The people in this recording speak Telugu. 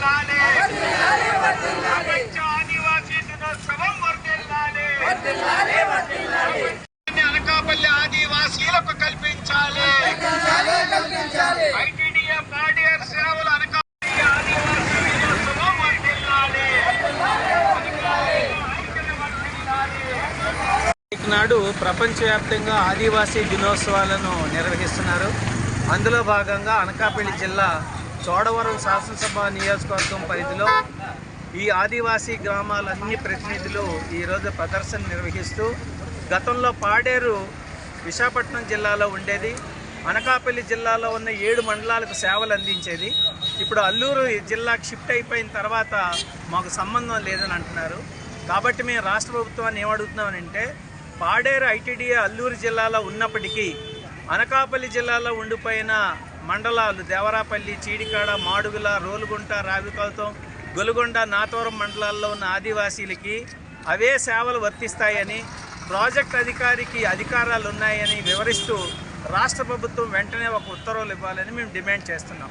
వర్ధిల్లాలి. ప్రపంచ ఆదివాసీ దినోత్సవం వర్ధిల్లాలి. అనకాపల్లి ఆదివాసీలకు కల్పించాలి. ఐటీడీఏ పాడేరు సేవలు అనకాపల్లి ఆదివాసీ దినోత్సవం వర్ధిల్లాలి. నాడు ప్రపంచవ్యాప్తంగా ఆదివాసీ దినోత్సవాలను నిర్వహిస్తున్నారు. అందులో భాగంగా అనకాపల్లి జిల్లా చోడవరం శాసనసభ నియోజకవర్గం పరిధిలో ఈ ఆదివాసీ గ్రామాలన్నీ ప్రతినిధులు ఈరోజు ప్రదర్శన నిర్వహిస్తూ, గతంలో పాడేరు విశాఖపట్నం జిల్లాలో ఉండేది, అనకాపల్లి జిల్లాలో ఉన్న 7 మండలాలకు సేవలు అందించేది. ఇప్పుడు అల్లూరు జిల్లాకు షిఫ్ట్ అయిపోయిన తర్వాత మాకు సంబంధం లేదని అంటున్నారు. కాబట్టి మేము రాష్ట్ర ప్రభుత్వాన్ని ఏమడుగుతున్నామనంటే, పాడేరు ఐటీడీఏ అల్లూరు జిల్లాలో ఉన్నప్పటికీ అనకాపల్లి జిల్లాలో ఉండిపోయిన మండలాలు దేవరాపల్లి, చీడికాడ, మాడుగుల, రోలుగుంట, రావికల్తం, గొలుగొండ, నాతవరం మండలాల్లో ఉన్న ఆదివాసీలకి అవే సేవలు వర్తిస్తాయని, ప్రాజెక్ట్ అధికారికి అధికారాలు ఉన్నాయని వివరిస్తూ రాష్ట్ర ప్రభుత్వం వెంటనే ఒక ఉత్తర్వులు ఇవ్వాలని మేము డిమాండ్ చేస్తున్నాం.